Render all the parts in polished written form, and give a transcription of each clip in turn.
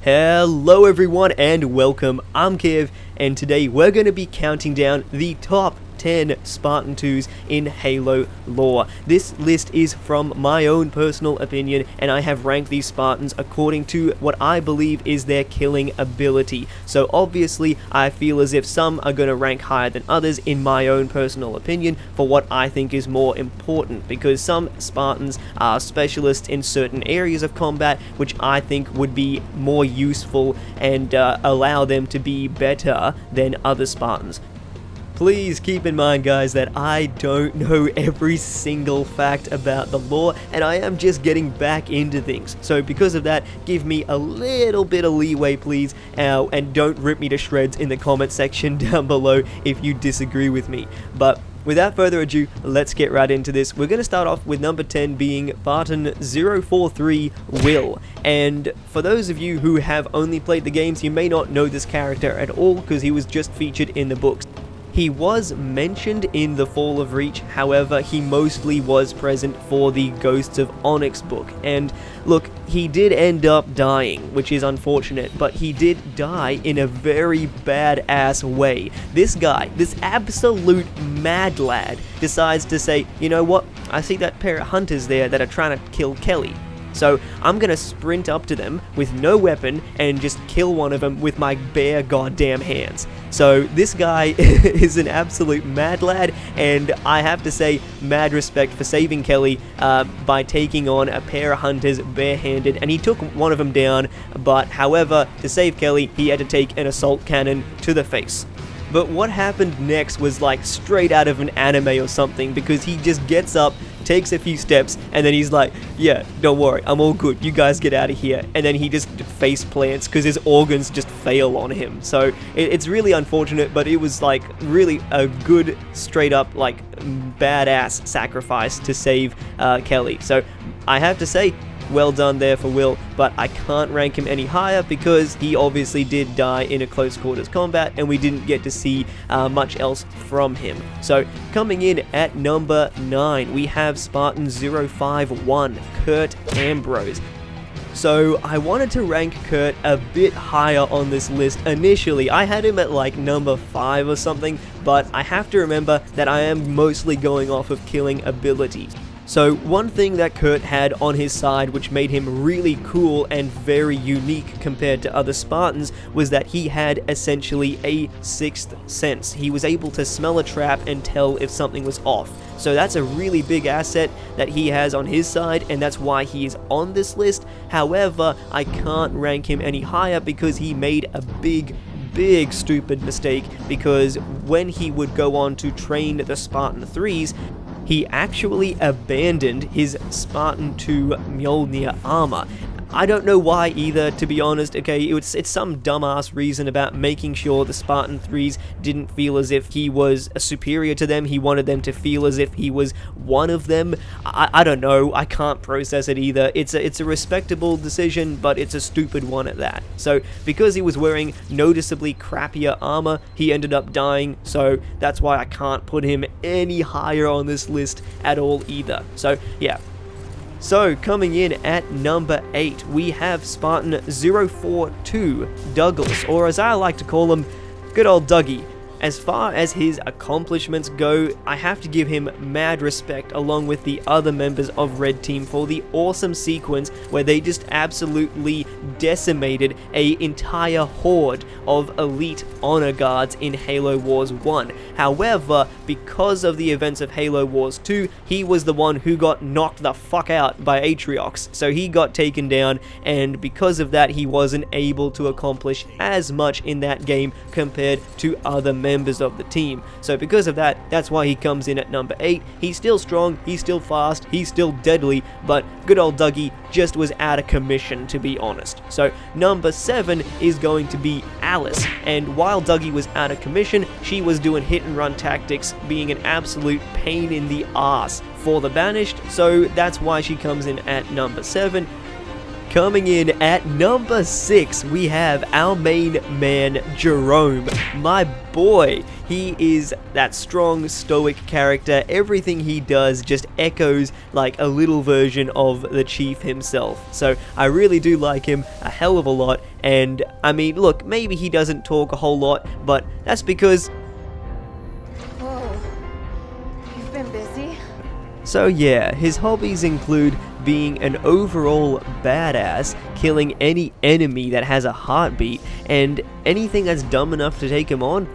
Hello everyone and welcome, I'm Kev, and today we're going to be counting down the top 10 Spartan 2s in Halo lore. This list is from my own personal opinion, and I have ranked these Spartans according to what I believe is their killing ability. So obviously, I feel as if some are going to rank higher than others in my own personal opinion for what I think is more important, because some Spartans are specialists in certain areas of combat, which I think would be more useful and allow them to be better than other Spartans. Please keep in mind, guys, that I don't know every single fact about the lore, and I am just getting back into things. So because of that, give me a little bit of leeway, please, and don't rip me to shreds in the comment section down below if you disagree with me. But without further ado, let's get right into this. We're going to start off with number 10 being Fartin 043 Will. And for those of you who have only played the games, you may not know this character at all because he was just featured in the books. He was mentioned in the Fall of Reach, however, he mostly was present for the Ghosts of Onyx book. And look, he did end up dying, which is unfortunate, but he did die in a very badass way. This guy, this absolute mad lad, decides to say, you know what, I see that pair of hunters there that are trying to kill Kelly. So I'm gonna sprint up to them with no weapon and just kill one of them with my bare goddamn hands. So this guy is an absolute mad lad, and I have to say, mad respect for saving Kelly by taking on a pair of hunters barehanded, and he took one of them down, but however, to save Kelly, he had to take an assault cannon to the face. But what happened next was like straight out of an anime or something, because he just gets up, takes a few steps, and then he's like, yeah, don't worry, I'm all good, you guys get out of here. And then he just face plants because his organs just fail on him. So it's really unfortunate, but it was like really a good straight up like badass sacrifice to save Kelly. So I have to say, well done there for Will, but I can't rank him any higher because he obviously did die in a close quarters combat and we didn't get to see much else from him. So coming in at number 9, we have Spartan 051, Kurt Ambrose. So I wanted to rank Kurt a bit higher on this list initially. I had him at like number 5 or something, but I have to remember that I am mostly going off of killing abilities. So one thing that Kurt had on his side which made him really cool and very unique compared to other Spartans was that he had essentially a sixth sense. He was able to smell a trap and tell if something was off. So that's a really big asset that he has on his side, and that's why he is on this list. However, I can't rank him any higher because he made a big stupid mistake, because when he would go on to train the Spartan 3s, he actually abandoned his Spartan 2 Mjolnir armor. I don't know why either, to be honest. Okay, it's some dumbass reason about making sure the Spartan 3s didn't feel as if he was superior to them. He wanted them to feel as if he was one of them. I don't know, I can't process it either. It's a respectable decision, but it's a stupid one at that. So because he was wearing noticeably crappier armor, he ended up dying, so that's why I can't put him any higher on this list at all either. So yeah. So, coming in at number 8, we have Spartan 042, Douglas, or as I like to call him, good old Dougie. As far as his accomplishments go, I have to give him mad respect along with the other members of Red Team for the awesome sequence where they just absolutely decimated an entire horde of elite honor guards in Halo Wars 1. However, because of the events of Halo Wars 2, he was the one who got knocked the fuck out by Atriox, so he got taken down, and because of that he wasn't able to accomplish as much in that game compared to other members of the team. So because of that, that's why he comes in at number 8. He's still strong, he's still fast, he's still deadly, but good old Dougie just was out of commission, to be honest. So number 7 is going to be Alice, and while Dougie was out of commission, she was doing hit and run tactics, being an absolute pain in the ass for the Banished, so that's why she comes in at number 7. Coming in at number 6, we have our main man, Jerome. My boy, he is that strong, stoic character. Everything he does just echoes like a little version of the Chief himself. So I really do like him a hell of a lot. And I mean, look, maybe he doesn't talk a whole lot, but that's because... Whoa, you've been busy? So yeah, his hobbies include being an overall badass, killing any enemy that has a heartbeat, and anything that's dumb enough to take him on.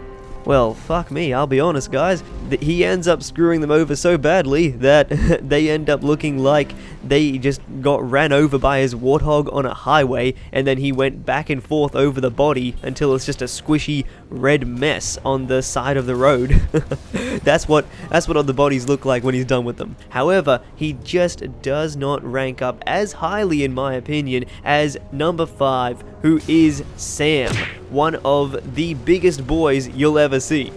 Well, fuck me, I'll be honest guys, he ends up screwing them over so badly that they end up looking like they just got ran over by his warthog on a highway, and then he went back and forth over the body until it's just a squishy red mess on the side of the road. That's what all the bodies look like when he's done with them. However, he just does not rank up as highly in my opinion as number 5, who is Sam, one of the biggest boys you'll ever see.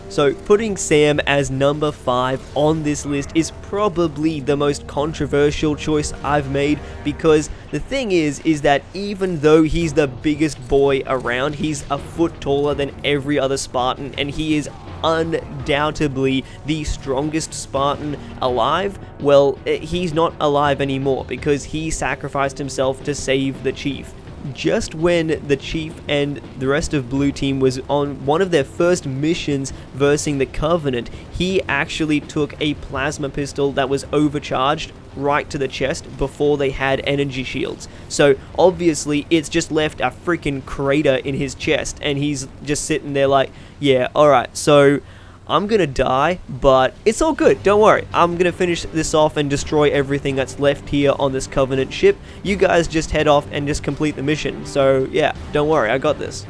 So putting Sam as number 5 on this list is probably the most controversial choice I've made, because the thing is that even though he's the biggest boy around, he's a foot taller than every other Spartan, and he is undoubtedly the strongest Spartan alive. Well, he's not alive anymore because he sacrificed himself to save the Chief. Just when the Chief and the rest of Blue Team was on one of their first missions versing the Covenant, he actually took a plasma pistol that was overcharged right to the chest before they had energy shields. So obviously it's just left a freaking crater in his chest, and he's just sitting there like, yeah, alright, so I'm gonna die, but it's all good, don't worry. I'm gonna finish this off and destroy everything that's left here on this Covenant ship. You guys just head off and just complete the mission. So yeah, don't worry, I got this.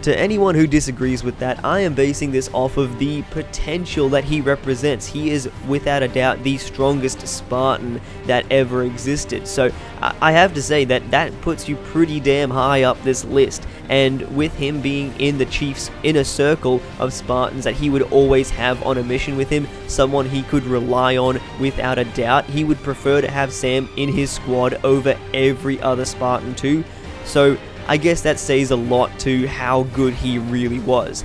To anyone who disagrees with that, I am basing this off of the potential that he represents. He is without a doubt the strongest Spartan that ever existed. So I have to say that puts you pretty damn high up this list. And with him being in the Chief's inner circle of Spartans that he would always have on a mission with him, someone he could rely on without a doubt, he would prefer to have Sam in his squad over every other Spartan too. So I guess that says a lot to how good he really was.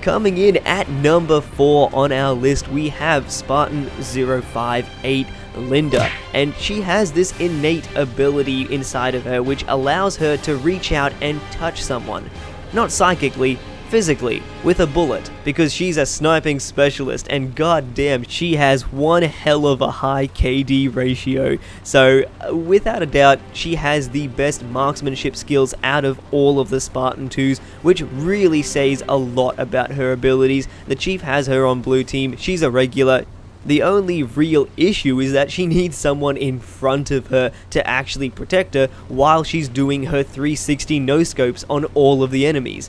Coming in at number 4 on our list, we have Spartan 058, Linda, and she has this innate ability inside of her which allows her to reach out and touch someone. Not psychically, physically, with a bullet, because she's a sniping specialist, and goddamn, she has one hell of a high KD ratio. So without a doubt, she has the best marksmanship skills out of all of the Spartan 2s, which really says a lot about her abilities. The Chief has her on Blue Team, she's a regular. The only real issue is that she needs someone in front of her to actually protect her while she's doing her 360 no-scopes on all of the enemies.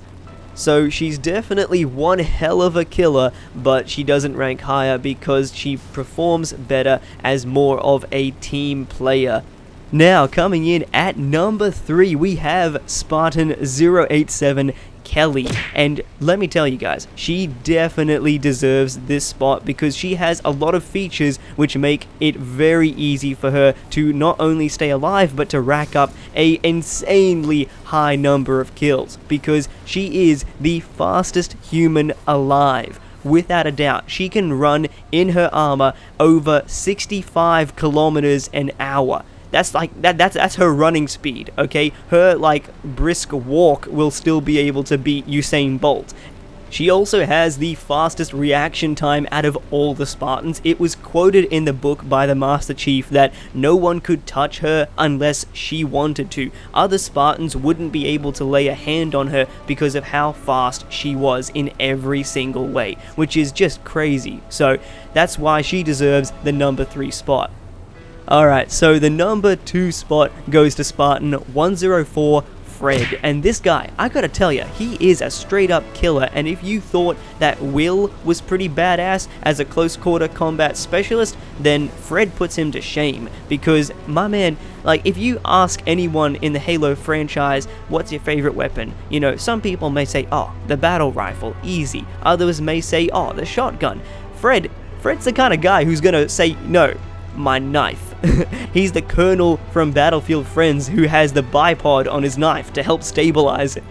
So she's definitely one hell of a killer, but she doesn't rank higher because she performs better as more of a team player. Now, coming in at number 3, we have Spartan 087, Kelly, and let me tell you guys, she definitely deserves this spot because she has a lot of features which make it very easy for her to not only stay alive but to rack up a insanely high number of kills, because she is the fastest human alive. Without a doubt, she can run in her armor over 65 kilometers an hour. That's like that's her running speed, okay? Her like brisk walk will still be able to beat Usain Bolt. She also has the fastest reaction time out of all the Spartans. It was quoted in the book by the Master Chief that no one could touch her unless she wanted to. Other Spartans wouldn't be able to lay a hand on her because of how fast she was in every single way, which is just crazy. So that's why she deserves the number 3 spot. Alright, so the number 2 spot goes to Spartan 104, Fred, and this guy, I gotta tell ya, he is a straight up killer, and if you thought that Will was pretty badass as a close quarter combat specialist, then Fred puts him to shame, because my man, like, if you ask anyone in the Halo franchise, what's your favorite weapon? You know, some people may say, oh, the battle rifle, easy. Others may say, oh, the shotgun. Fred's the kind of guy who's gonna say, no, my knife. He's the Colonel from Battlefield Friends who has the bipod on his knife to help stabilize it.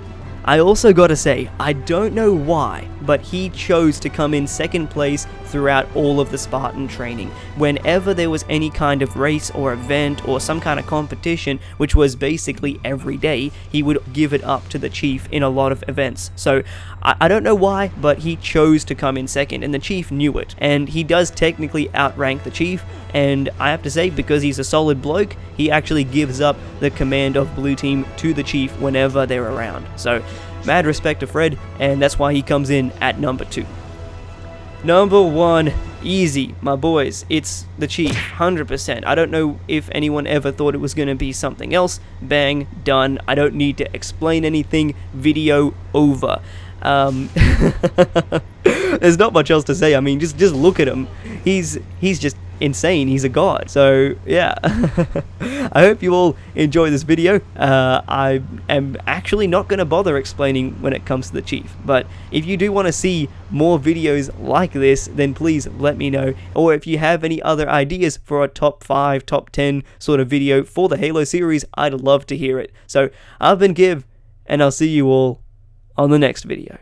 I also gotta say, I don't know why, but he chose to come in second place throughout all of the Spartan training. Whenever there was any kind of race or event or some kind of competition, which was basically every day, he would give it up to the chief in a lot of events. So I don't know why, but he chose to come in second, and the chief knew it. And he does technically outrank the chief, and I have to say, because he's a solid bloke, he actually gives up the command of blue team to the chief whenever they're around. So mad respect to Fred, and that's why he comes in at number 2. Number 1, easy, my boys. It's the chief, 100%. I don't know if anyone ever thought it was going to be something else. Bang, done. I don't need to explain anything. Video over. There's not much else to say. I mean, just look at him. He's just insane. He's a god. So yeah. I hope you all enjoy this video. I am actually not going to bother explaining when it comes to the chief, but if you do want to see more videos like this, then please let me know. Or if you have any other ideas for a top 5, top 10 sort of video for the Halo series, I'd love to hear it. So I've been Giv, and I'll see you all on the next video.